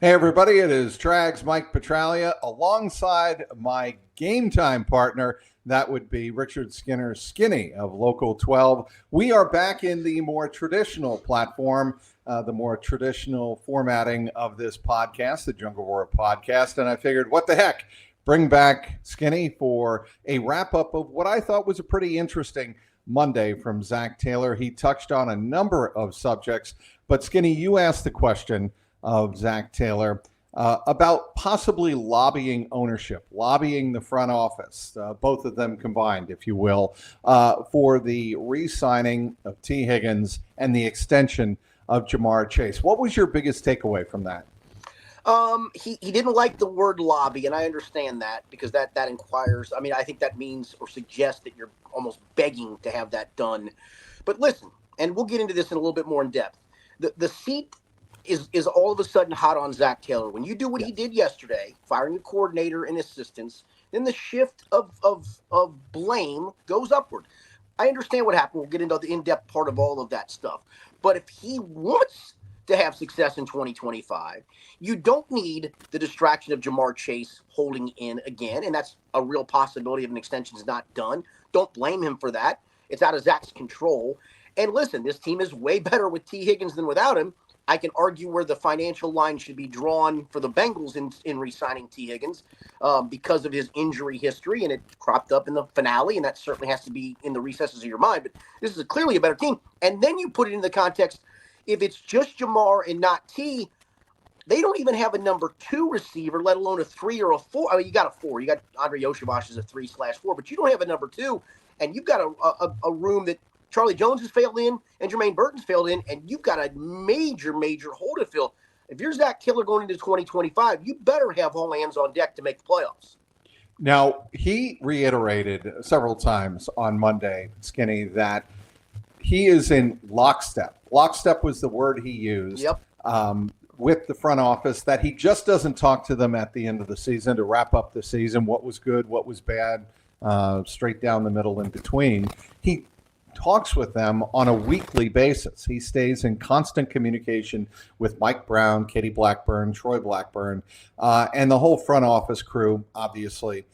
Hey, everybody, it is Trags, Mike Petralia, alongside my game time partner. That would be Richard Skinny of Local 12. We are back in the more traditional platform, the more traditional formatting of this podcast, the Jungle Roar podcast. And I figured, what the heck, bring back Skinny for a wrap-up of what I thought was a pretty interesting Monday from Zach Taylor. He touched on a number of subjects, but Skinny, you asked the question of Zach Taylor about possibly lobbying ownership, lobbying the front office, both of them combined, if you will, for the re-signing of T. Higgins and the extension of Jamar Chase. What was your biggest takeaway from that? He didn't like the word lobby, and I understand that because that inquires. I mean, I think that means or suggests that you're almost begging to have that done. But listen, and we'll get into this in a little bit more in depth. The seat is all of a sudden hot on Zach Taylor. When you do what he did yesterday, firing a coordinator and assistants, then the shift of blame goes upward. I understand what happened. We'll get into the in-depth part of all of that stuff. But if he wants to have success in 2025, you don't need the distraction of Jamar Chase holding in again, and that's a real possibility if an extension is not done. Don't blame him for that. It's out of Zach's control. And listen, this team is way better with T. Higgins than without him. I can argue where the financial line should be drawn for the Bengals in re-signing T. Higgins because of his injury history, and it cropped up in the finale, and that certainly has to be in the recesses of your mind. But this is clearly a better team. And then you put it in the context, if it's just Jamar and not T, they don't even have a number 2 receiver, let alone a 3 or a 4. I mean, you got a 4. You got Andre Yoshavash as a 3/4, but you don't have a number 2, and you've got a room that Charlie Jones has failed in and Jermaine Burton's failed in, and you've got a major hole to fill. If you're Zach Taylor going into 2025, you better have all hands on deck to make the playoffs. Now, he reiterated several times on Monday, Skinny, that he is in lockstep. Lockstep was the word he used. Yep. With the front office, that he just doesn't talk to them at the end of the season to wrap up the season, what was good, what was bad, straight down the middle in between. He talks with them on a weekly basis. He stays in constant communication with Mike Brown, Katie Blackburn, Troy Blackburn, and the whole front office crew, obviously.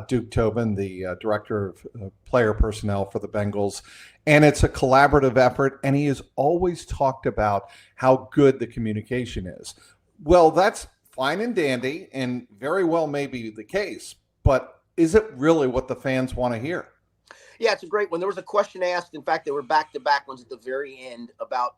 Duke Tobin, the director of player personnel for the Bengals. And it's a collaborative effort, and he has always talked about how good the communication is. Well, that's fine and dandy, and very well may be the case, but is it really what the fans want to hear? Yeah, it's a great one. There was a question asked. In fact, there were back-to-back ones at the very end about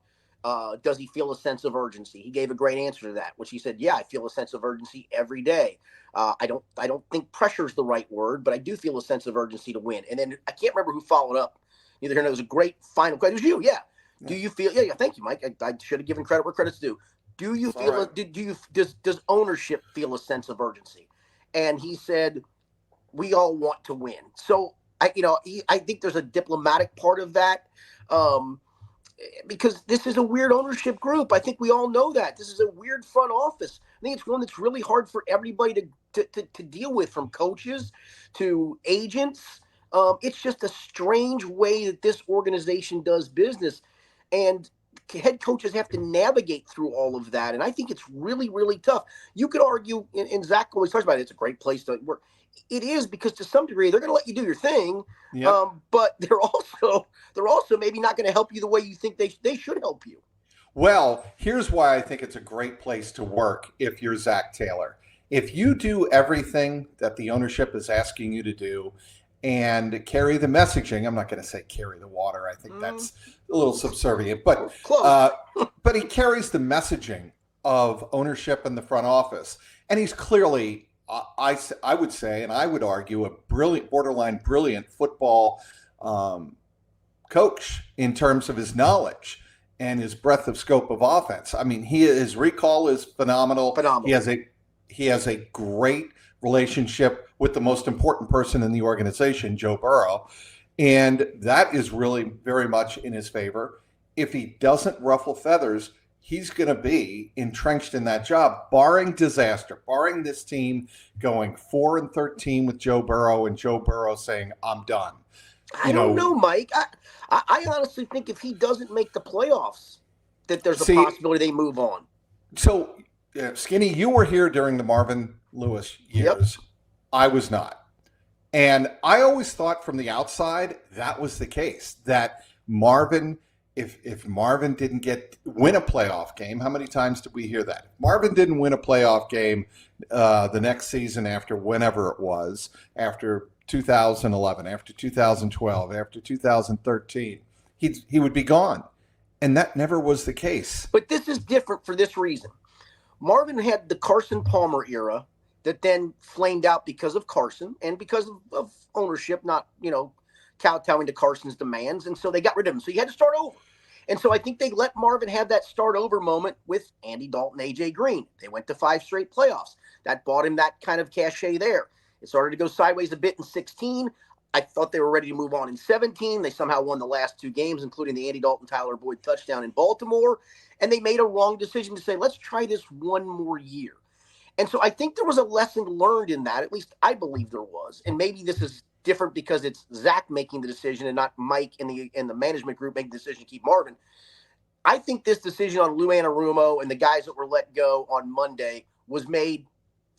does he feel a sense of urgency? He gave a great answer to that, which he said, yeah, I feel a sense of urgency every day. I don't think pressure is the right word, but I do feel a sense of urgency to win. And then I can't remember who followed up. Either here, it was a great final question. It was you, yeah. Do you feel? Yeah. Thank you, Mike. I should have given credit where credit's due. Do you feel? Right. Does ownership feel a sense of urgency? And he said, we all want to win. So I think there's a diplomatic part of that. Because this is a weird ownership group. I think we all know that. This is a weird front office. I think it's one that's really hard for everybody to deal with, from coaches to agents. It's just a strange way that this organization does business. And head coaches have to navigate through all of that. And I think it's really, really tough. You could argue, and Zach always talks about it, it's a great place to work. It is, because to some degree they're going to let you do your thing, yep. But they're also maybe not going to help you the way you think they should help you. Well, here's why I think it's a great place to work if you're Zach Taylor. If you do everything that the ownership is asking you to do and carry the messaging, I'm not going to say carry the water. I think that's a little subservient, but but he carries the messaging of ownership in the front office, and he's clearly, I would say, and I would argue, a borderline brilliant football coach in terms of his knowledge and his breadth of scope of offense. I mean, his recall is phenomenal. He has a great relationship with the most important person in the organization, Joe Burrow, and that is really very much in his favor. If he doesn't ruffle feathers, he's going to be entrenched in that job, barring disaster, barring this team going 4-13 with Joe Burrow and Joe Burrow saying, I'm done. I don't know, Mike. I honestly think if he doesn't make the playoffs, that there's a possibility they move on. So Skinny, you were here during the Marvin Lewis years. Yep. I was not. And I always thought from the outside that was the case, that Marvin, if Marvin didn't win a playoff game, how many times did we hear that? If Marvin didn't win a playoff game the next season after whenever it was, after 2011, after 2012, after 2013, he would be gone. And that never was the case. But this is different for this reason. Marvin had the Carson Palmer era that then flamed out because of Carson and because of ownership, not, kowtowing to Carson's demands. And so they got rid of him. So you had to start over. And so I think they let Marvin have that start over moment with Andy Dalton, AJ Green. They went to 5 straight playoffs. That bought him that kind of cachet there. It started to go sideways a bit in 16. I thought they were ready to move on in 17. They somehow won the last 2 games, including the Andy Dalton, Tyler Boyd touchdown in Baltimore. And they made a wrong decision to say, let's try this one more year. And so I think there was a lesson learned in that. At least I believe there was. And maybe this is different because it's Zach making the decision and not Mike in the management group making the decision to keep Marvin. I think this decision on Lou Anarumo and the guys that were let go on Monday was made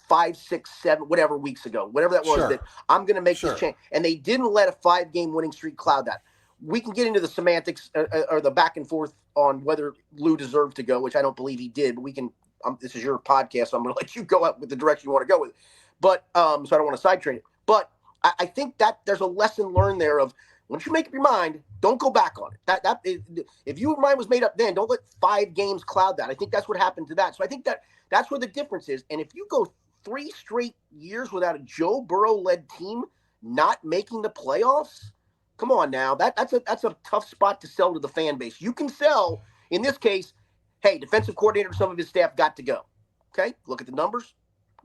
5, 6, 7, whatever weeks ago, whatever that was, Sure. that I'm going to make Sure. this change. And they didn't let a 5-game winning streak cloud that. We can get into the semantics or the back and forth on whether Lou deserved to go, which I don't believe he did, but we can, this is your podcast, so I'm going to let you go out with the direction you want to go with. But, so I don't want to sidetrack it. But I think that there's a lesson learned there of, once you make up your mind, don't go back on it. If your mind was made up then, don't let 5 games cloud that. I think that's what happened to that. So I think that's where the difference is. And if you go 3 straight years without a Joe Burrow-led team not making the playoffs, come on now. That's a tough spot to sell to the fan base. You can sell, in this case, hey, defensive coordinator, some of his staff got to go. Okay, look at the numbers.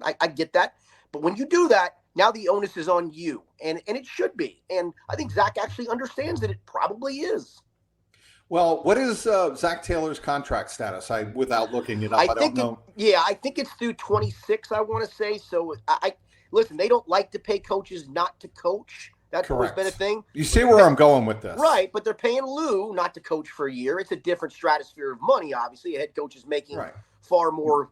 I get that. But when you do that, now the onus is on you, and it should be. And I think Zach actually understands that it probably is. Well, what is Zach Taylor's contract status? Without looking it up, I don't know. I think it's through 26, I want to say. So I listen, they don't like to pay coaches not to coach. That's always been a thing. You see where I'm going with this. Right, but they're paying Lou not to coach for a year. It's a different stratosphere of money, obviously. A head coach is making far more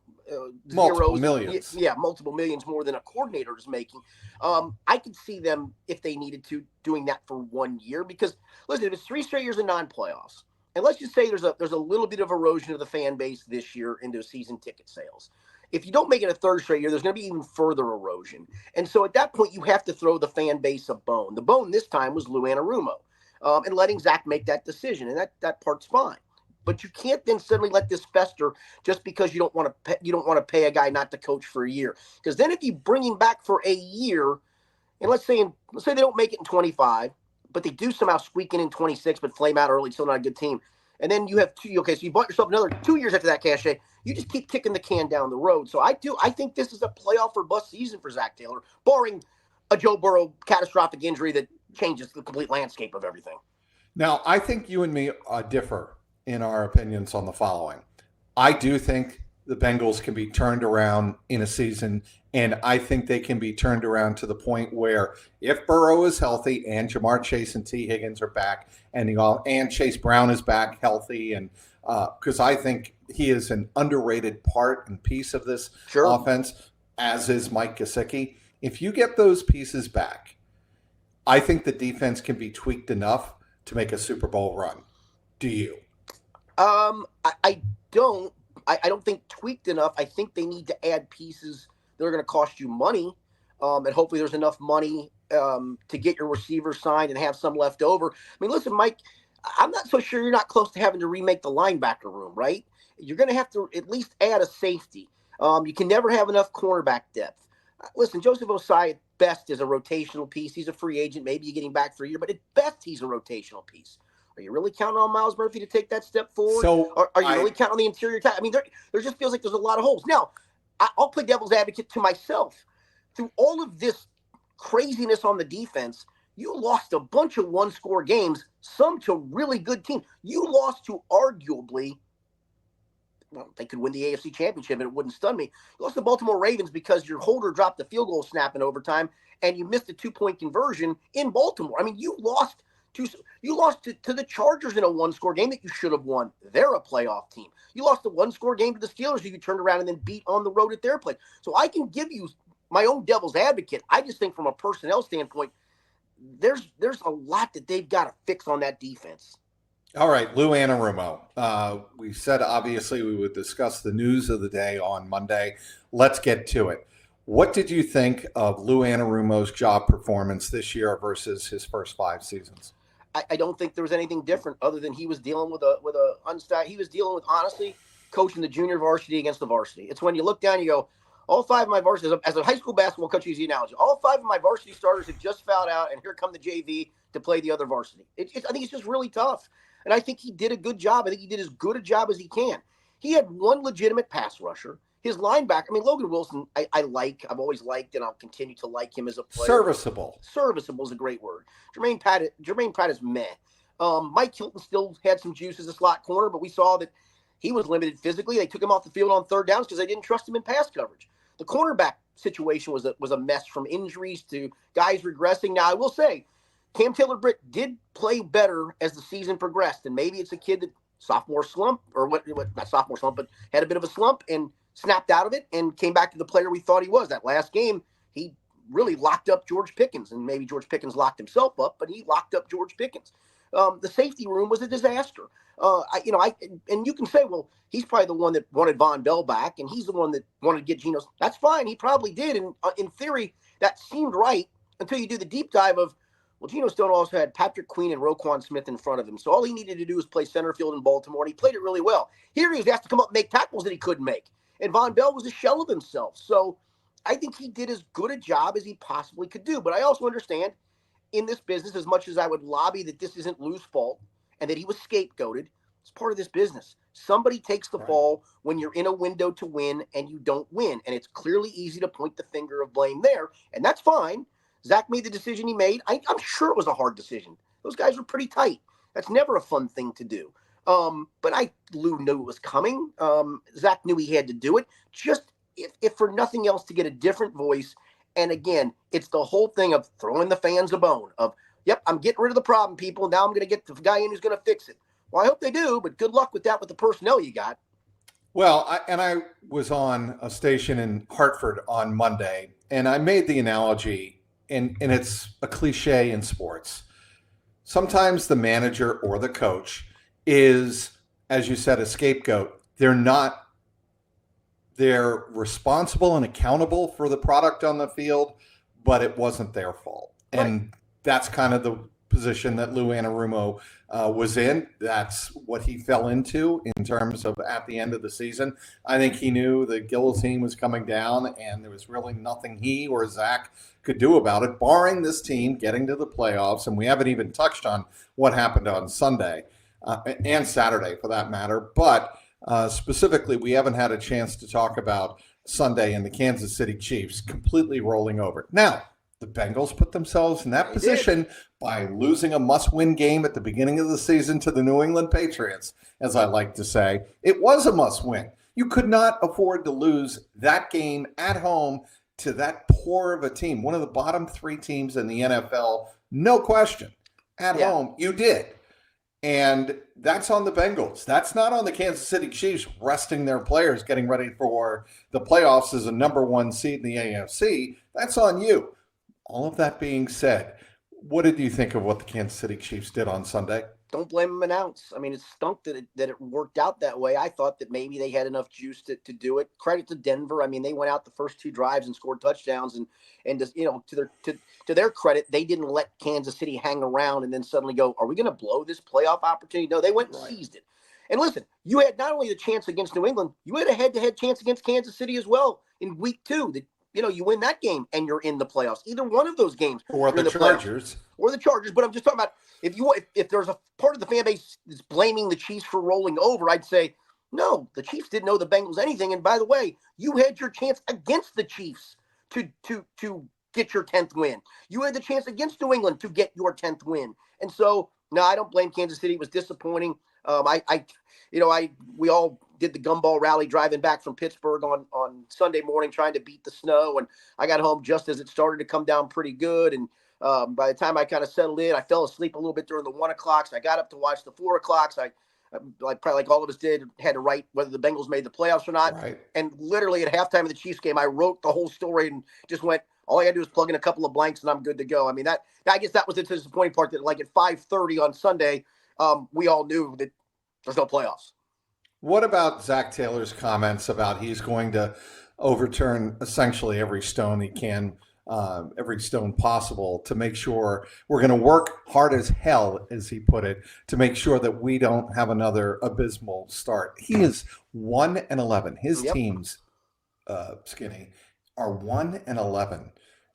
multiple zeros. Millions. Yeah, multiple millions more than a coordinator is making. I could see them, if they needed to, doing that for 1 year. Because, listen, if it's 3 straight years of non-playoffs, and let's just say there's a little bit of erosion of the fan base this year into season ticket sales. If you don't make it a 3rd straight year, there's going to be even further erosion. And so at that point, you have to throw the fan base a bone. The bone this time was Lou Anarumo, and letting Zach make that decision. And that part's fine. But you can't then suddenly let this fester just because you don't want to pay a guy not to coach for a year. Because then if you bring him back for a year, and let's say they don't make it in 25, but they do somehow squeak in 26, but flame out early, still not a good team. And then you have 2. Okay, so you bought yourself another 2 years after that cachet. You just keep kicking the can down the road. So I think this is a playoff or bust season for Zach Taylor, barring a Joe Burrow catastrophic injury that changes the complete landscape of everything. Now, I think you and me differ in our opinions on the following. I do think the Bengals can be turned around in a season, and I think they can be turned around to the point where if Burrow is healthy and Jamar Chase and T. Higgins are back and Chase Brown is back healthy, and because I think he is an underrated part and piece of this offense, as is Mike Gesicki. If you get those pieces back, I think the defense can be tweaked enough to make a Super Bowl run. Do you? I don't. I don't think tweaked enough. I think they need to add pieces that are going to cost you money, and hopefully there's enough money to get your receiver signed and have some left over. I mean, listen, Mike, I'm not so sure you're not close to having to remake the linebacker room, right? You're going to have to at least add a safety. You can never have enough cornerback depth. Listen, Joseph Osai at best is a rotational piece. He's a free agent. Maybe you're getting back for a year, but at best he's a rotational piece. Are you really counting on Miles Murphy to take that step forward? So are you really counting on the interior attack? I mean, there just feels like there's a lot of holes. Now, I'll play devil's advocate to myself. Through all of this craziness on the defense, you lost a bunch of one-score games, some to really good teams. You lost to arguably, well, they could win the AFC Championship and it wouldn't stun me. You lost the Baltimore Ravens because your holder dropped the field goal snap in overtime and you missed a 2-point conversion in Baltimore. I mean, you lost You lost to the Chargers in a one-score game that you should have won. They're a playoff team. You lost a one-score game to the Steelers you turned around and then beat on the road at their place. So I can give you my own devil's advocate. I just think from a personnel standpoint, there's a lot that they've got to fix on that defense. All right, Lou Anarumo. We said obviously we would discuss the news of the day on Monday. Let's get to it. What did you think of Lou Anarumo's job performance this year versus his first 5 seasons? I don't think there was anything different other than he was dealing with he was dealing with, honestly, coaching the junior varsity against the varsity. It's when you look down, you go, all 5 of my varsity, as a high school basketball coach, use the analogy, all 5 of my varsity starters have just fouled out, and here come the JV to play the other varsity. I think it's just really tough. And I think he did a good job. I think he did as good a job as he can. He had one legitimate pass rusher. His linebacker, I mean, Logan Wilson, I've always liked, and I'll continue to like him as a player. Serviceable. Serviceable is a great word. Jermaine Pratt is meh. Mike Hilton still had some juice as a slot corner, but we saw that he was limited physically. They took him off the field on third downs because they didn't trust him in pass coverage. The cornerback situation was a mess, from injuries to guys regressing. Now, I will say, Cam Taylor-Britt did play better as the season progressed, and maybe it's a kid that sophomore slump, or not sophomore slump, but had a bit of a slump and snapped out of it and came back to the player we thought he was. That last game, he really locked up George Pickens, and maybe George Pickens locked himself up, but he locked up George Pickens. The safety room was a disaster. And you can say, well, he's probably the one that wanted Von Bell back, and he's the one that wanted to get Geno. That's fine. He probably did. And in theory, that seemed right until you do the deep dive of, well, Geno Stone also had Patrick Queen and Roquan Smith in front of him. So all he needed to do was play center field in Baltimore, and he played it really well. Here he was asked to come up and make tackles that he couldn't make. And Von Bell was a shell of himself. So I think he did as good a job as he possibly could do. But I also understand, in this business, as much as I would lobby that this isn't Lou's fault and that he was scapegoated, it's part of this business. Somebody takes the fall when you're in a window to win and you don't win. And it's clearly easy to point the finger of blame there. And that's fine. Zach made the decision he made. I'm sure it was a hard decision. Those guys were pretty tight. That's never a fun thing to do. But Lou knew it was coming. Zach knew he had to do it. Just if for nothing else, to get a different voice. And again, it's the whole thing of throwing the fans a bone of, yep, I'm getting rid of the problem, people. Now I'm going to get the guy in who's going to fix it. Well, I hope they do, but good luck with that with the personnel you got. Well, I was on a station in Hartford on Monday, and I made the analogy, and it's a cliche in sports. Sometimes the manager or the coach is, as you said, a scapegoat. They're responsible and accountable for the product on the field, but it wasn't their fault. Right. And that's kind of the position that Lou Anarumo was in. That's what he fell into in terms of at the end of the season. I think he knew the guillotine was coming down, and there was really nothing he or Zach could do about it, barring this team getting to the playoffs. And we haven't even touched on what happened on Sunday and Saturday for that matter. But specifically, we haven't had a chance to talk about Sunday and the Kansas City Chiefs completely rolling over. Now, the Bengals put themselves in that position by losing a must-win game at the beginning of the season to the New England Patriots, as I like to say. It was a must-win. You could not afford to lose that game at home to that poor of a team, one of the bottom 3 teams in the NFL, no question. At home, you did. And that's on the Bengals. That's not on the Kansas City Chiefs resting their players, getting ready for the playoffs as a number 1 seed in the AFC. That's on you. All of that being said, what did you think of what the Kansas City Chiefs did on Sunday? Don't blame them an ounce. I mean, it stunk that it worked out that way. I thought that maybe they had enough juice to do it. Credit to Denver. I mean, they went out the first 2 drives and scored touchdowns, and just, to their credit, they didn't let Kansas City hang around and then suddenly go, are we going to blow this playoff opportunity? No, they went and seized it. And listen, you had not only the chance against New England, you had a head-to-head chance against Kansas City as well in week 2. That, you win that game and you're in the playoffs. Either one of those games. Or the Chargers. Or the Chargers. But I'm just talking about, if there's a part of the fan base that's blaming the Chiefs for rolling over, I'd say, no, the Chiefs didn't know the Bengals anything. And by the way, you had your chance against the Chiefs to get your 10th win. You had the chance against New England to get your 10th win. And so, no, I don't blame Kansas City. It was disappointing. We all did the gumball rally driving back from Pittsburgh on Sunday morning, trying to beat the snow. And I got home just as it started to come down pretty good. And By the time I kind of settled in, I fell asleep a little bit during the 1 o'clock. So I got up to watch the 4 o'clocks. Probably like all of us did, had to write whether the Bengals made the playoffs or not. Right. And literally at halftime of the Chiefs game, I wrote the whole story and just went, all I got to do is plug in a couple of blanks and I'm good to go. I mean, I guess that was the disappointing part, that like at 5:30 on Sunday, we all knew that there's no playoffs. What about Zach Taylor's comments about he's going to overturn essentially every stone he can, every stone possible, to make sure we're going to work hard as hell, as he put it, to make sure that we don't have another abysmal start. He is 1-11. His teams, Skinny, are 1-11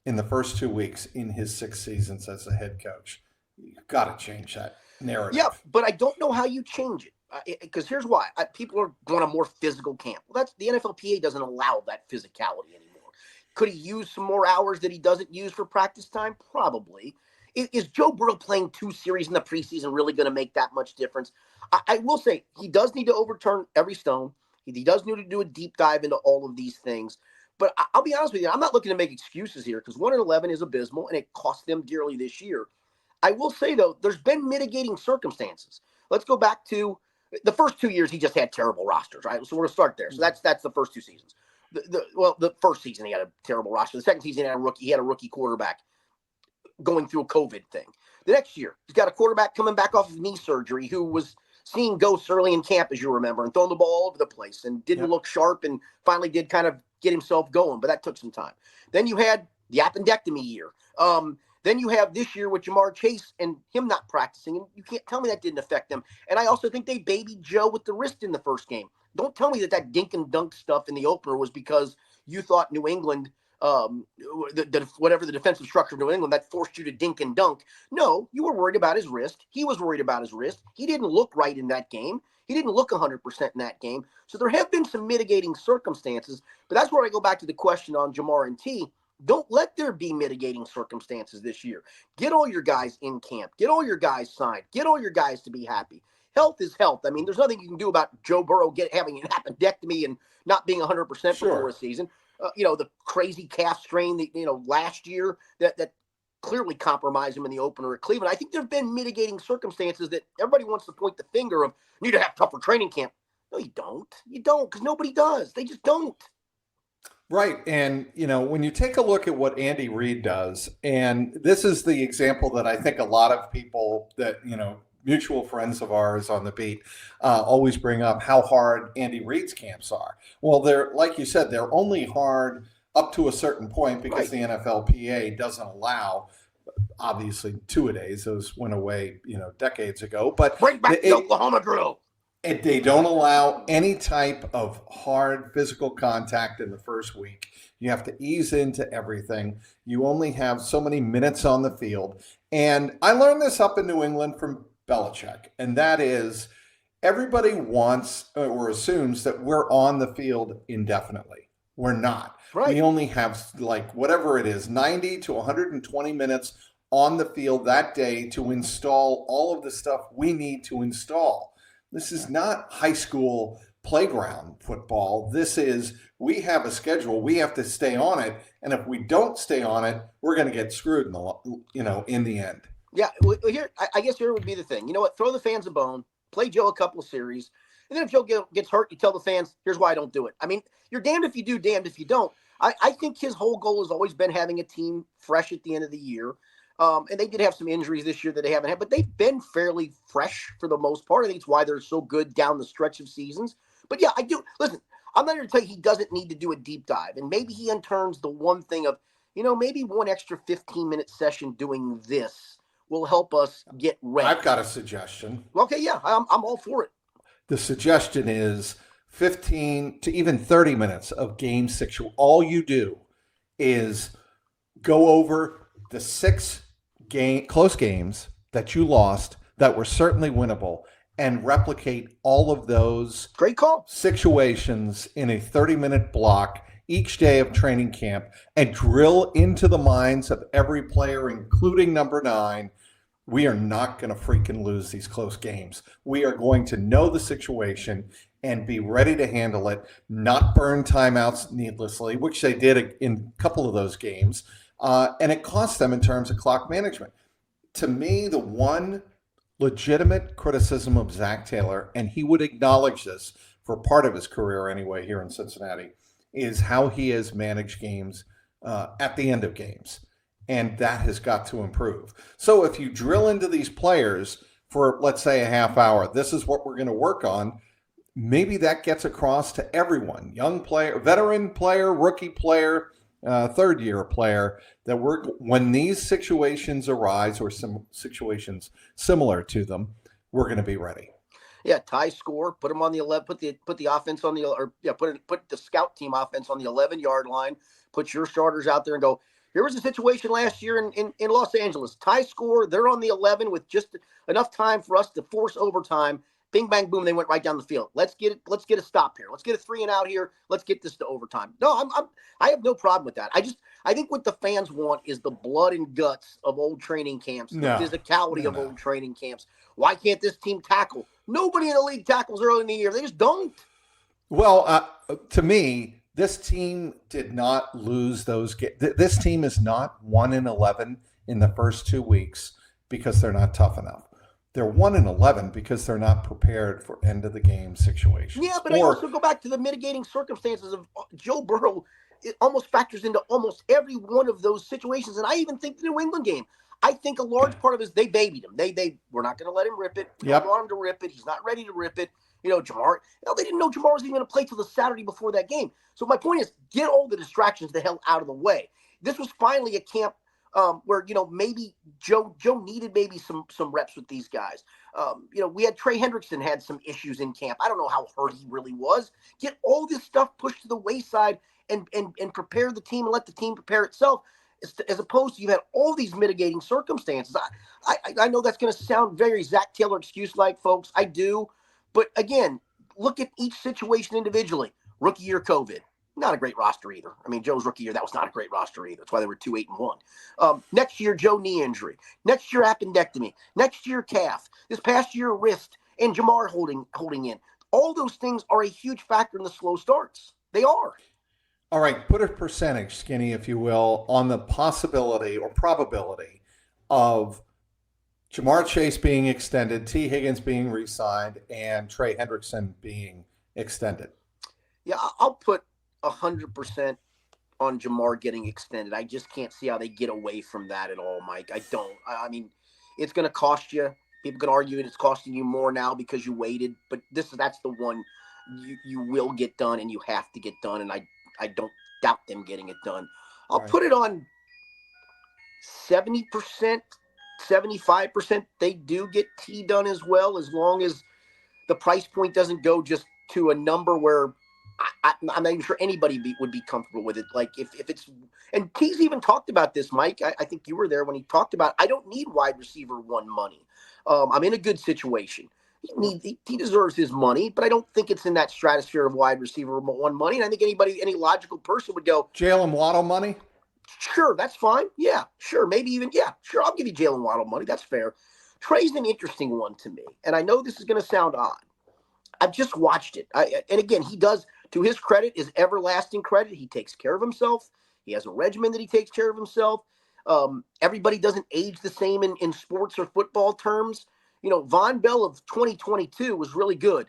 in the first 2 weeks in his 6 seasons as a head coach. You've got to change that narrative. Yeah, but I don't know how you change it. Because here's why. People are going a more physical camp. Well, that's the NFLPA doesn't allow that physicality anymore. Could he use some more hours that he doesn't use for practice time? Probably. Is Joe Burrow playing 2 series in the preseason really going to make that much difference? I will say he does need to overturn every stone. He does need to do a deep dive into all of these things. But I'll be honest with you, I'm not looking to make excuses here, because 1-11 is abysmal and it cost them dearly this year. I will say, though, there's been mitigating circumstances. Let's go back to the first 2 years. He just had terrible rosters, right? So we're going to start there. So that's the first 2 seasons. The first season he had a terrible roster. The second season he had a rookie quarterback going through a COVID thing. The next year, he's got a quarterback coming back off of knee surgery who was seeing ghosts early in camp, as you remember, and throwing the ball all over the place and didn't look sharp, and finally did kind of get himself going, but that took some time. Then you had the appendectomy year. Then you have this year with Jamar Chase and him not practicing, and you can't tell me that didn't affect them. And I also think they babied Joe with the wrist in the first game. Don't tell me that dink and dunk stuff in the opener was because you thought New England, whatever the defensive structure of New England, that forced you to dink and dunk. No, you were worried about his wrist. He was worried about his wrist. He didn't look right in that game. He didn't look 100% in that game. So there have been some mitigating circumstances, but that's where I go back to the question on Jamar and T. Don't let there be mitigating circumstances this year. Get all your guys in camp. Get all your guys signed. Get all your guys to be happy. Health is health. I mean, there's nothing you can do about Joe Burrow having an appendectomy and not being 100% before a season. The crazy calf strain that, last year that clearly compromised him in the opener at Cleveland. I think there have been mitigating circumstances that everybody wants to point the finger of, need to have tougher training camp. No, you don't. You don't, because nobody does. They just don't. Right. And, when you take a look at what Andy Reid does, and this is the example that I think a lot of people that, mutual friends of ours on the beat always bring up, how hard Andy Reid's camps are. Well, they're, like you said, they're only hard up to a certain point because the NFLPA doesn't allow, obviously, two-a-days. Those went away, decades ago. But bring back the Oklahoma drill. They don't allow any type of hard physical contact in the first week. You have to ease into everything. You only have so many minutes on the field. And I learned this up in New England from Belichick, and that is everybody wants or assumes that we're on the field indefinitely. We're not. Right. We only have whatever it is, 90 to 120 minutes on the field that day to install all of the stuff we need to install. This is not high school playground football. This is, we have a schedule. We have to stay on it. And if we don't stay on it, we're going to get screwed in the end. Yeah. Well, I guess here would be the thing. You know what? Throw the fans a bone, play Joe a couple of series. And then if Joe gets hurt, you tell the fans, here's why I don't do it. I mean, you're damned if you do, damned if you don't. I think his whole goal has always been having a team fresh at the end of the year. And they did have some injuries this year that they haven't had, but they've been fairly fresh for the most part. I think it's why they're so good down the stretch of seasons. But yeah, I do. Listen, I'm not here to tell you he doesn't need to do a deep dive. And maybe he unturns the one thing of, maybe one extra 15-minute session doing this will help us get ready. I've got a suggestion. Okay, yeah, I'm all for it. The suggestion is 15 to even 30 minutes of game 6. All you do is go over the 6 close games that you lost that were certainly winnable and replicate all of those great call situations in a 30-minute block each day of training camp and drill into the minds of every player, including number 9. We are not going to freaking lose these close games. We are going to know the situation and be ready to handle it, not burn timeouts needlessly, which they did in a couple of those games. And it cost them in terms of clock management. To me, the one legitimate criticism of Zach Taylor, and he would acknowledge this for part of his career anyway here in Cincinnati, is how he has managed games at the end of games. And that has got to improve. So if you drill into these players for, let's say, a half hour, this is what we're going to work on, maybe that gets across to everyone, young player, veteran player, rookie player, third year player, that when these situations arise or some situations similar to them, we're going to be ready. Yeah, tie score, put them on the 11, put the offense on the, or yeah, put the scout team offense on the 11-yard line, put your starters out there and go, here was a situation last year in Los Angeles, tie score, they're on the 11 with just enough time for us to force overtime. Bing, bang, boom, they went right down the field. Let's get a stop here. Let's get a 3 and out here. Let's get this to overtime. No, I have no problem with that. I think what the fans want is the blood and guts of old training camps, the physicality of old training camps. Why can't this team tackle? Nobody in the league tackles early in the year. They just don't. Well, to me, this team did not lose those games. This team is not 1-11 in the first 2 weeks because they're not tough enough. They're 1-11 because they're not prepared for end of the game situations. Yeah, but I also go back to the mitigating circumstances of Joe Burrow. It almost factors into almost every one of those situations. And I even think the New England game, I think a large part of it is they babied him. They were not going to let him rip it. We don't want him to rip it. He's not ready to rip it. Jamar, they didn't know Jamar was even going to play till the Saturday before that game. So my point is, get all the distractions the hell out of the way. This was finally a camp where, maybe Joe needed maybe some reps with these guys. We had Trey Hendrickson had some issues in camp. I don't know how hurt he really was. Get all this stuff pushed to the wayside and prepare the team and let the team prepare itself, as opposed to you had all these mitigating circumstances. I know that's going to sound very Zach Taylor excuse-like, folks. I do. But again, look at each situation individually. Rookie year COVID. Not a great roster either. I mean, Joe's rookie year, that was not a great roster either. That's why they were 2-8-1. Next year, Joe knee injury. Next year, appendectomy. Next year, calf. This past year, wrist. And Jamar holding in. All those things are a huge factor in the slow starts. They are. All right, put a percentage, Skinny, if you will, on the possibility or probability of Jamar Chase being extended, T. Higgins being re-signed, and Trey Hendrickson being extended. Yeah, I'll put 100% on Jamar getting extended. I just can't see how they get away from that at all, Mike. I don't. I mean, it's going to cost you. People can argue it's costing you more now because you waited, but that's the one you will get done and you have to get done, and I don't doubt them getting it done. I'll put it on 70%, 75%. They do get T done as well, as long as the price point doesn't go just to a number where I'm not even sure anybody would be comfortable with it. Like if it's, and T's even talked about this, Mike. I think you were there when he talked about, I don't need wide receiver one money. I'm in a good situation. He deserves his money, but I don't think it's in that stratosphere of wide receiver one money. And I think any logical person would go, Jalen Waddle money? Sure, that's fine. Yeah, sure. Maybe even, sure. I'll give you Jalen Waddle money. That's fair. Trey's an interesting one to me. And I know this is going to sound odd. I've just watched it. And again, he does, to his credit, is everlasting credit. He takes care of himself. He has a regimen that he takes care of himself. Everybody doesn't age the same in sports or football terms. Von Bell of 2022 was really good.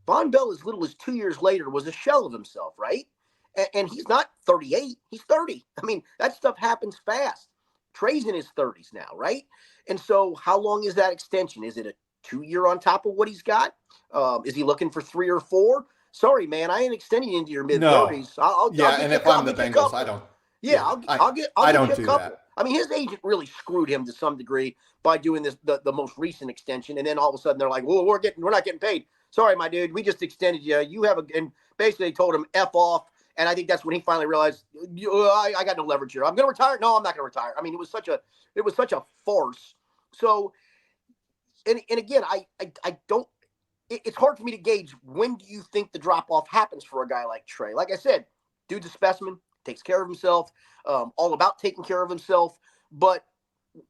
Von Bell, as little as 2 years later, was a shell of himself, right? And he's not 38. He's 30. I mean, that stuff happens fast. Trey's in his 30s now, right? And so how long is that extension? Is it a 2-year on top of what he's got? Is he looking for 3 or 4? Sorry, man, I ain't extending into your mid-30s. No. And if I'm the Bengals, I don't. Yeah, I'll get I you don't a do couple. that. I mean, his agent really screwed him to some degree by doing this, the most recent extension, and then all of a sudden they're like, "Well, we're not getting paid." Sorry, my dude, we just extended you. You have and basically they told him F off, and I think that's when he finally realized, I got no leverage here. I'm going to retire. No, I'm not going to retire. I mean, it was such a farce. So, and again, I don't. It's hard for me to gauge when do you think the drop off happens for a guy like Trey. Like I said, dude's a specimen. Takes care of himself, all about taking care of himself. But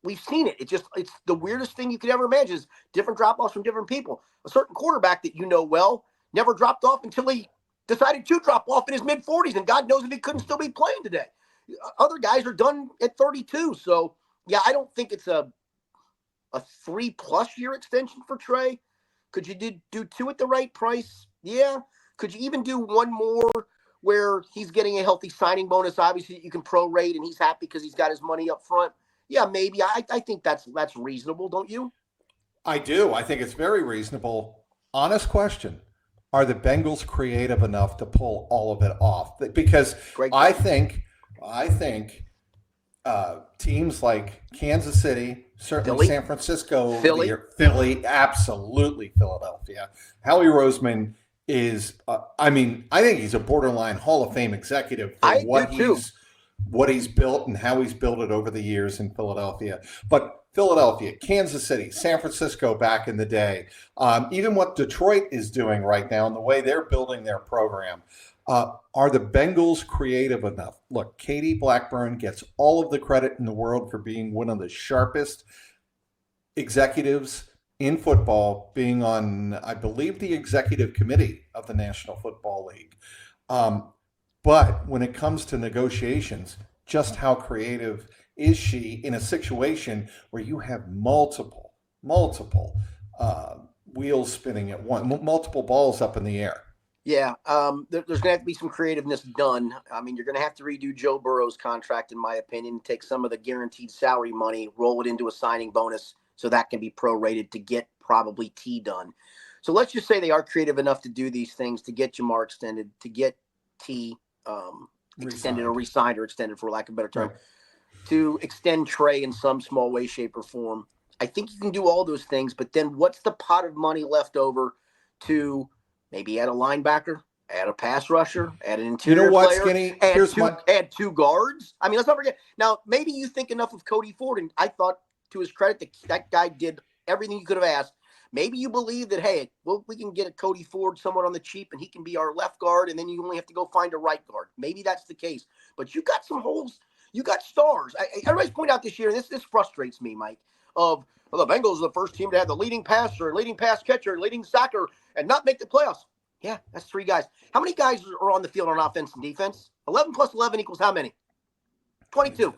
we've seen it. It's the weirdest thing you could ever imagine is different drop-offs from different people. A certain quarterback that well never dropped off until he decided to drop off in his mid-40s, and God knows if he couldn't still be playing today. Other guys are done at 32. So, yeah, I don't think it's a 3+ year extension for Trey. Could you do 2 at the right price? Yeah. Could you even do 1 more where he's getting a healthy signing bonus? Obviously, you can prorate and he's happy because he's got his money up front. Yeah, maybe. I think that's reasonable, don't you? I do. I think it's very reasonable. Honest question. Are the Bengals creative enough to pull all of it off? Because Great I question. think teams like Kansas City, certainly Philly? San Francisco over the Philly? year, Philly, absolutely Philadelphia. Howie Roseman is, I think he's a borderline Hall of Fame executive for I do too. what he's built and how he's built it over the years in Philadelphia. But Philadelphia, Kansas City, San Francisco back in the day, even what Detroit is doing right now and the way they're building their program. Are the Bengals creative enough? Look, Katie Blackburn gets all of the credit in the world for being one of the sharpest executives in football, being on, I believe, the executive committee of the National Football League. But when it comes to negotiations, just how creative is she in a situation where you have multiple wheels spinning at once, multiple balls up in the air? Yeah, there's going to have to be some creativeness done. I mean, you're going to have to redo Joe Burrow's contract, in my opinion, take some of the guaranteed salary money, roll it into a signing bonus so that can be prorated to get probably T done. So let's just say they are creative enough to do these things, to get Jamar extended, to get T extended or re-signed or extended, for lack of a better term, Right. to extend Trey in some small way, shape, or form. I think you can do all those things, but then what's the pot of money left over to maybe add a linebacker, add a pass rusher, add an interior player, Skinny? add 2 guards? I mean, let's not forget. Now, maybe you think enough of Cody Ford, and I thought, to his credit, that guy did everything you could have asked. Maybe you believe that, hey, well, we can get a Cody Ford somewhat on the cheap, and he can be our left guard, and then you only have to go find a right guard. Maybe that's the case. But you got some holes. You got stars. Everybody's pointed out this year, and this frustrates me, Mike, of the Bengals are the first team to have the leading passer, leading pass catcher, leading sacker, and not make the playoffs. Yeah, that's 3 guys. How many guys are on the field on offense and defense? 11 plus 11 equals how many? 22.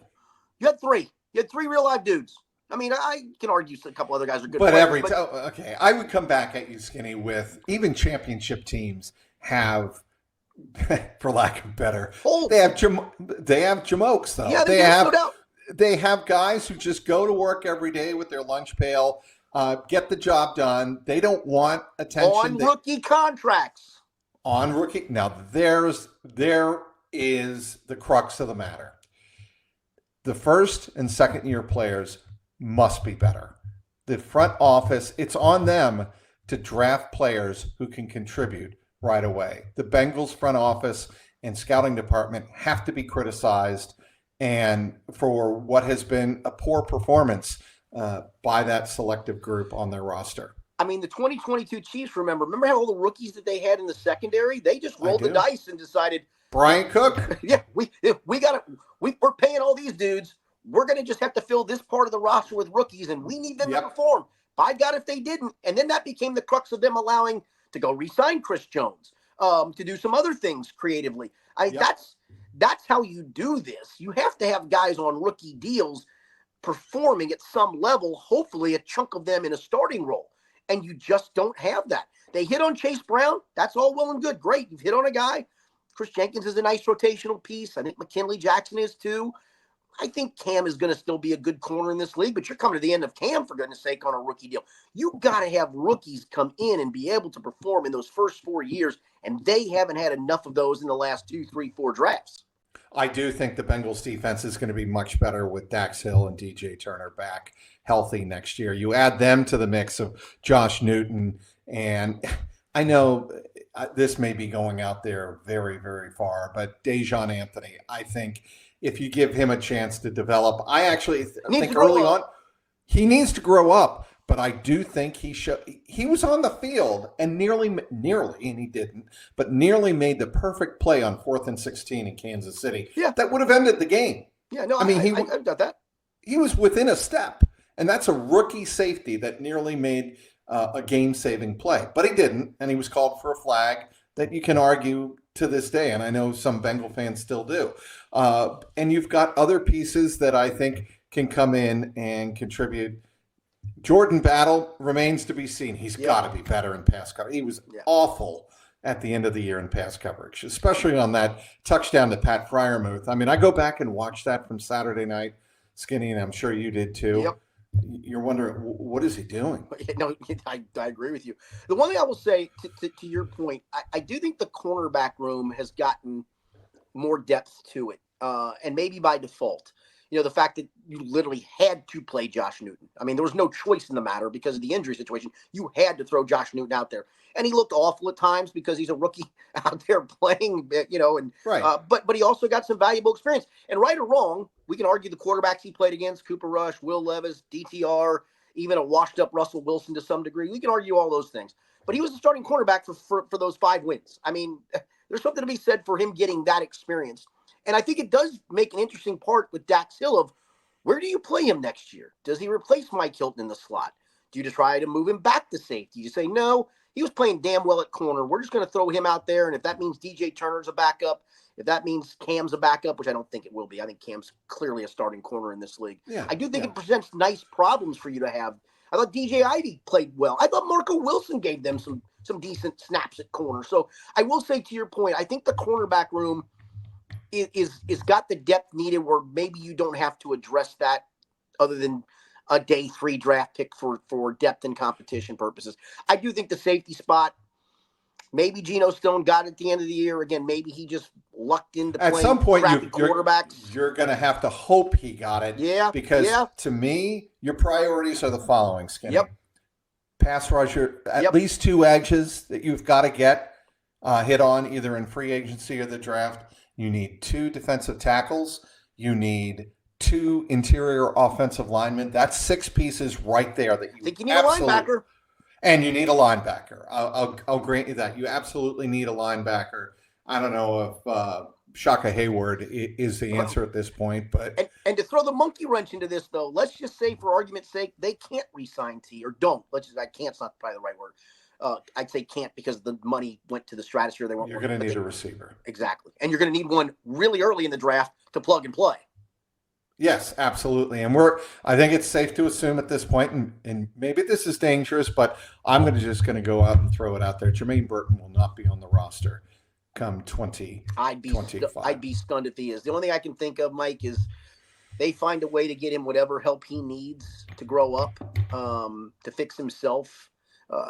You had 3. You had 3 real live dudes. I mean, I can argue a couple other guys are good But players. okay, I would come back at you, Skinny, with even championship teams have, for lack of better, they have jamokes though. Yeah, no doubt. They have guys who just go to work every day with their lunch pail, get the job done. They don't want attention on rookie contracts. On rookie. Now there is the crux of the matter. The first and second year players must be better. The front office, it's on them to draft players who can contribute right away. The Bengals front office and scouting department have to be criticized and for what has been a poor performance by that selective group on their roster. I mean, the 2022 Chiefs, remember how all the rookies that they had in the secondary? They just rolled the dice and decided, Brian Cook. Yeah, we're paying all these dudes. We're going to just have to fill this part of the roster with rookies, and we need them to perform. By God, if they didn't. And then that became the crux of them allowing to go re-sign Chris Jones, to do some other things creatively. That's how you do this. You have to have guys on rookie deals performing at some level, hopefully a chunk of them in a starting role. And you just don't have that. They hit on Chase Brown. That's all well and good. Great. You've hit on a guy. Chris Jenkins is a nice rotational piece. I think McKinley Jackson is too. I think Cam is going to still be a good corner in this league, but you're coming to the end of Cam, for goodness sake, on a rookie deal. You got to have rookies come in and be able to perform in those first 4 years, and they haven't had enough of those in the last 2, 3, 4 drafts. I do think the Bengals defense is going to be much better with Dax Hill and DJ Turner back healthy next year. You add them to the mix of Josh Newton, and I know this may be going out there very, very far, but Dejon Anthony, I think if you give him a chance to develop, I actually think early on he needs to grow up. But I do think he was on the field and nearly, and he didn't, but nearly made the perfect play on 4th and 16 in Kansas City. Yeah. That would have ended the game. Yeah, no, I got that. He was within a step, and that's a rookie safety that nearly made a game-saving play. But he didn't, and he was called for a flag that you can argue to this day, and I know some Bengal fans still do. And you've got other pieces that I think can come in and contribute. Jordan Battle remains to be seen. He's got to be better in pass coverage. He was awful at the end of the year in pass coverage, especially on that touchdown to Pat Freiermuth. I mean, I go back and watch that from Saturday night, Skinny, and I'm sure you did too. Yep. You're wondering, what is he doing? No, I agree with you. The one thing I will say to your point, I do think the cornerback room has gotten more depth to it, and maybe by default. The fact that you literally had to play Josh Newton. I mean, there was no choice in the matter because of the injury situation. You had to throw Josh Newton out there. And he looked awful at times because he's a rookie out there playing, and right. But he also got some valuable experience. And right or wrong, we can argue the quarterbacks he played against, Cooper Rush, Will Levis, DTR, even a washed-up Russell Wilson to some degree. We can argue all those things. But he was the starting cornerback for those 5 wins. I mean, there's something to be said for him getting that experience. And I think it does make an interesting part with Dax Hill of where do you play him next year? Does he replace Mike Hilton in the slot? Do you try to move him back to safety? You say, no, he was playing damn well at corner. We're just going to throw him out there. And if that means DJ Turner's a backup, if that means Cam's a backup, which I don't think it will be. I think Cam's clearly a starting corner in this league. Yeah, I do think it presents nice problems for you to have. I thought DJ Ivey played well. I thought Marco Wilson gave them some decent snaps at corner. So I will say to your point, I think the cornerback room is got the depth needed where maybe you don't have to address that other than a day 3 draft pick for depth and competition purposes. I do think the safety spot, maybe Geno Stone got it at the end of the year. Again, maybe he just lucked into at some point quarterbacks. You're going to have to hope he got it. Yeah. Because to me, your priorities are the following, Skinny. Yep. Pass rusher, at least 2 edges that you've got to get hit on either in free agency or the draft. You need 2 defensive tackles. You need 2 interior offensive linemen. That's 6 pieces right there. That you think you need a linebacker. And you need a linebacker. I'll grant you that. You absolutely need a linebacker. I don't know if Shaka Hayward is the answer at this point, but and to throw the monkey wrench into this, though, let's just say for argument's sake, they can't re-sign T or don't. Can't's not probably the right word. I'd say can't because the money went to the stratosphere. You're going to need a receiver. Exactly. And you're going to need one really early in the draft to plug and play. Yes, absolutely. And I think it's safe to assume at this point, and maybe this is dangerous, but I'm just going to go out and throw it out there. Jermaine Burton will not be on the roster come 2025. I'd be stunned if he is. The only thing I can think of, Mike, is they find a way to get him whatever help he needs to grow up, to fix himself.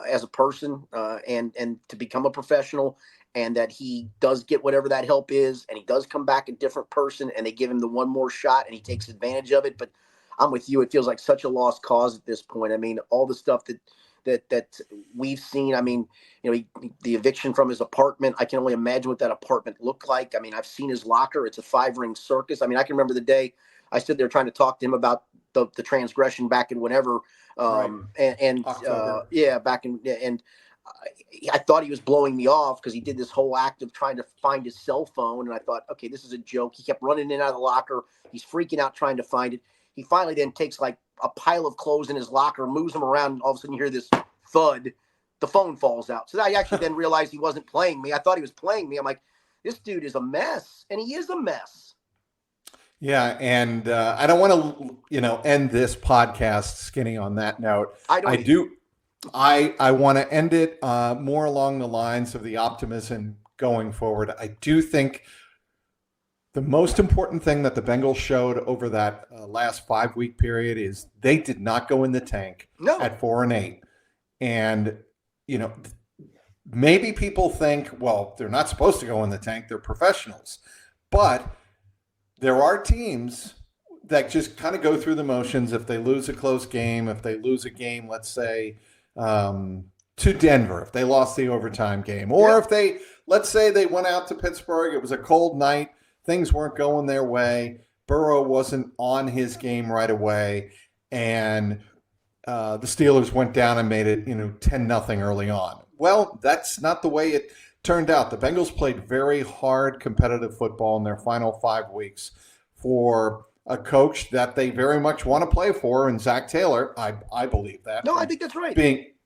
As a person and to become a professional, and that he does get whatever that help is, and he does come back a different person, and they give him the one more shot, and he takes advantage of it. But I'm with you; it feels like such a lost cause at this point. I mean, all the stuff that we've seen. I mean, the eviction from his apartment. I can only imagine what that apartment looked like. I mean, I've seen his locker; it's a 5-ring circus. I mean, I can remember the day I stood there trying to talk to him about the transgression back in whenever. Back in and I thought he was blowing me off because he did this whole act of trying to find his cell phone, and I thought, okay, this is a joke. He kept running in and out of the locker. He's freaking out trying to find it. He finally then takes like a pile of clothes in his locker, moves them around, and all of a sudden you hear this thud. The phone falls out. So I actually then realized he wasn't playing me. I thought he was playing me. I'm like, this dude is a mess, and he is a mess. Yeah, and I don't want to, end this podcast, Skinny, on that note. I want to end it more along the lines of the optimism going forward. I do think the most important thing that the Bengals showed over that last 5-week period is they did not go in the tank at 4-8. And, maybe people think, well, they're not supposed to go in the tank. They're professionals. But there are teams that just kind of go through the motions. If they lose a close game, if they lose a game, let's say, to Denver, if they lost the overtime game, or if let's say they went out to Pittsburgh, it was a cold night, things weren't going their way, Burrow wasn't on his game right away, and the Steelers went down and made it, 10-0 early on. Well, that's not the way it turned out. The Bengals played very hard competitive football in their final 5 weeks for a coach that they very much want to play for, and Zach Taylor. I believe that. No, I think that's right.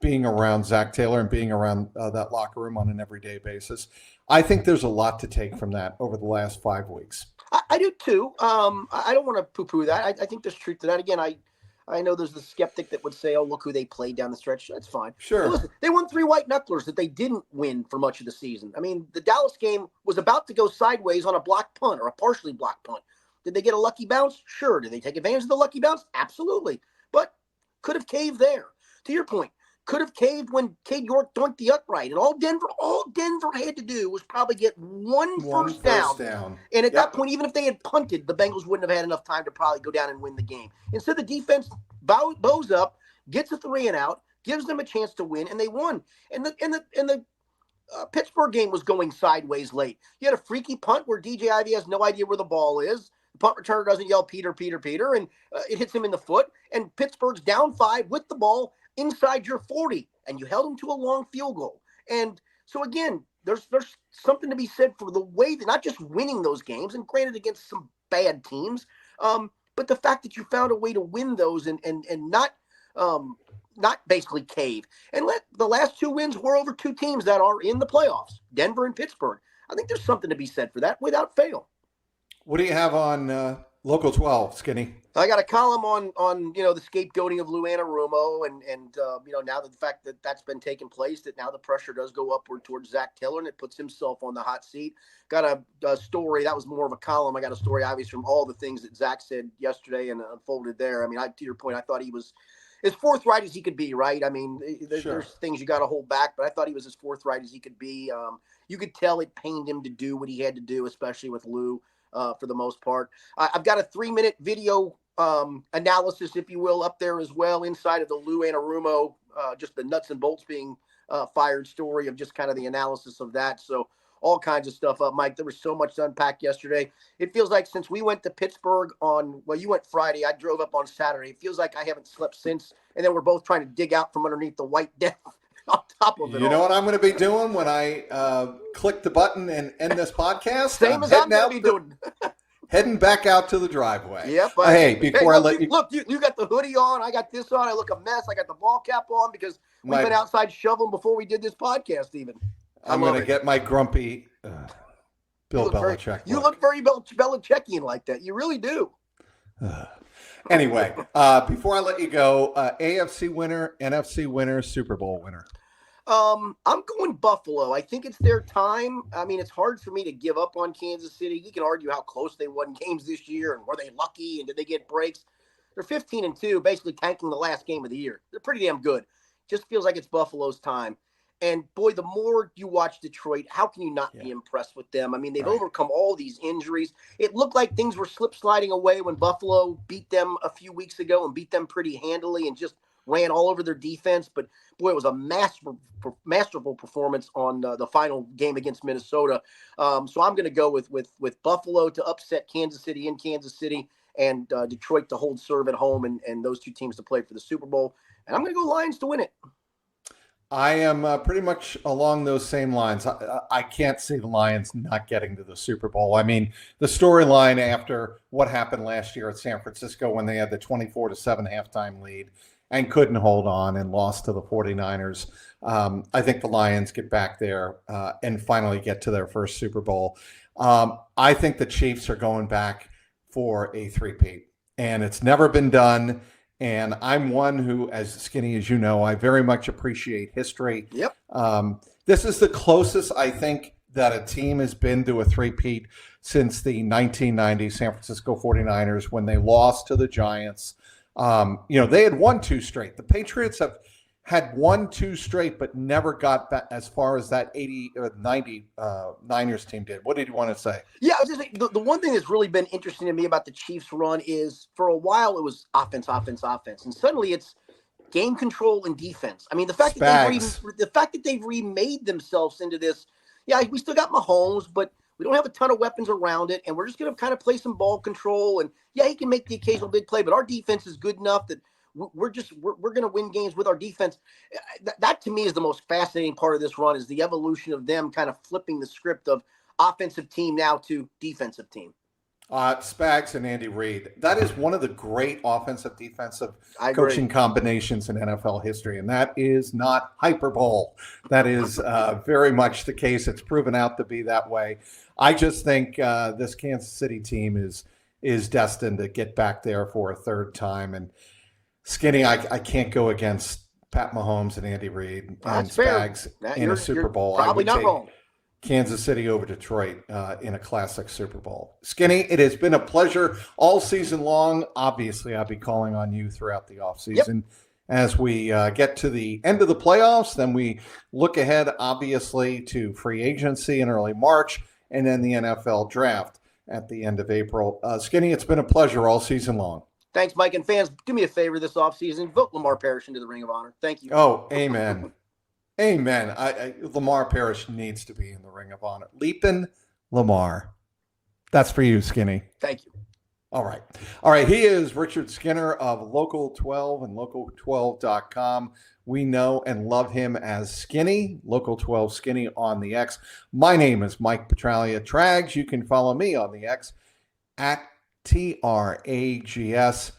Being around Zach Taylor and being around that locker room on an everyday basis, I think there's a lot to take from that over the last 5 weeks. I do too. I don't want to poo-poo that. I think there's truth to that. Again, I know there's the skeptic that would say, "Oh, look who they played down the stretch." That's fine. Sure. But listen, they won 3 white knucklers that they didn't win for much of the season. I mean, the Dallas game was about to go sideways on a blocked punt or a partially blocked punt. Did they get a lucky bounce? Sure. Did they take advantage of the lucky bounce? Absolutely. But could have caved there. To your point, could have caved when Cade York doinked the upright. And all Denver had to do was probably get one first down. And at that point, even if they had punted, the Bengals wouldn't have had enough time to probably go down and win the game. Instead, the defense bows up, gets a 3 and out, gives them a chance to win, and they won. And the Pittsburgh game was going sideways late. You had a freaky punt where DJ Ivey has no idea where the ball is. The punt returner doesn't yell, Peter, Peter, Peter, and it hits him in the foot. And Pittsburgh's down 5 with the ball inside your 40, and you held them to a long field goal. And so, again, there's something to be said for the way that not just winning those games, and granted against some bad teams, but the fact that you found a way to win those and not basically cave. And let the last 2 wins were over 2 teams that are in the playoffs, Denver and Pittsburgh. I think there's something to be said for that without fail. What do you have on Local 12, Skinny? I got a column on the scapegoating of Lou Anarumo and now that the fact that that's been taking place, that now the pressure does go upward towards Zach Taylor and it puts himself on the hot seat. Got a story that was more of a column. I got a story obviously from all the things that Zach said yesterday and unfolded there. I mean, to your point, I thought he was as forthright as he could be, right? I mean, there's things you got to hold back, but I thought he was as forthright as he could be. You could tell it pained him to do what he had to do, especially with Lou. For the most part, I've got a 3-minute video analysis, if you will, up there as well inside of the Lou Anarumo, just the nuts and bolts being fired story of just kind of the analysis of that. So all kinds of stuff up, Mike. There was so much to unpack yesterday. It feels like since we went to Pittsburgh you went Friday, I drove up on Saturday. It feels like I haven't slept since. And then we're both trying to dig out from underneath the white death on top of it. You know what I'm going to be doing when I click the button and end this podcast? Same as I'm going to be doing. Heading back out to the driveway. Yep. Look, you got the hoodie on. I got this on. I look a mess. I got the ball cap on because we've been outside shoveling before we did this podcast even. I'm going to get my grumpy Bill Belichick. You look very Belichickian like that. You really do. Anyway, before I let you go, AFC winner, NFC winner, Super Bowl winner. I'm going Buffalo. I think it's their time. I mean, it's hard for me to give up on Kansas City. You can argue how close they won games this year and were they lucky and did they get breaks. They're 15-2, basically tanking the last game of the year. They're pretty damn good. Just feels like it's Buffalo's time. And boy, the more you watch Detroit, how can you not be impressed with them? I mean, they've overcome all these injuries. It looked like things were sliding away when Buffalo beat them a few weeks ago and beat them pretty handily and just ran all over their defense. But boy, it was a masterful performance on the final game against Minnesota. So I'm going to go with Buffalo to upset Kansas City in Kansas City and Detroit to hold serve at home and those 2 teams to play for the Super Bowl. And I'm going to go Lions to win it. I am pretty much along those same lines. I can't see the Lions not getting to the Super Bowl. I mean, the storyline after what happened last year at San Francisco when they had the 24-7 halftime lead and couldn't hold on and lost to the 49ers. I think the Lions get back there and finally get to their first Super Bowl. I think the Chiefs are going back for a 3-peat, and it's never been done. And I'm one who, as Skinny as you know, I very much appreciate history. Yep. This is the closest I think that a team has been to a 3-peat since the 1990 San Francisco 49ers when they lost to the Giants. They had won 2 straight. The Patriots have had 1-2 straight, but never got back as far as that 80 or 90 Niners team did. What did you want to say? Yeah, I was just saying, the one thing that's really been interesting to me about the Chiefs' run is for a while it was offense, and suddenly it's game control and defense. I mean, the fact that they've remade themselves into this. Yeah, we still got Mahomes, but we don't have a ton of weapons around it, and we're just going to kind of play some ball control. And yeah, he can make the occasional big play, but our defense is good enough that we're going to win games with our defense. That to me is the most fascinating part of this run is the evolution of them kind of flipping the script of offensive team now to defensive team. Spags and Andy Reid. That is one of the great offensive defensive I agree. coaching combinations in NFL history, and that is not hyperbole. That is very much the case. It's proven out to be that way. I just think this Kansas City team is destined to get back there for a third time. And Skinny, I can't go against Pat Mahomes and Andy Reid and Spags in a Super Bowl. Probably not wrong. Kansas City over Detroit in a classic Super Bowl. Skinny, it has been a pleasure all season long. Obviously, I'll be calling on you throughout the offseason. Yep. As we get to the end of the playoffs, then we look ahead, obviously, to free agency in early March and then the NFL draft at the end of April. Skinny, it's been a pleasure all season long. Thanks, Mike. And fans, do me a favor this offseason. Vote Lamar Parrish into the Ring of Honor. Thank you. Oh, amen. Amen. Lamar Parrish needs to be in the Ring of Honor. Leapin' Lamar. That's for you, Skinny. Thank you. All right. All right. He is Richard Skinner of Local 12 and Local12.com. We know and love him as Skinny, Local 12 Skinny on the X. My name is Mike Petralia. Trags, you can follow me on the X at TRAGS.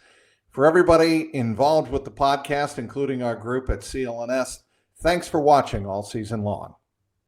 For everybody involved with the podcast, including our group at CLNS, thanks for watching all season long.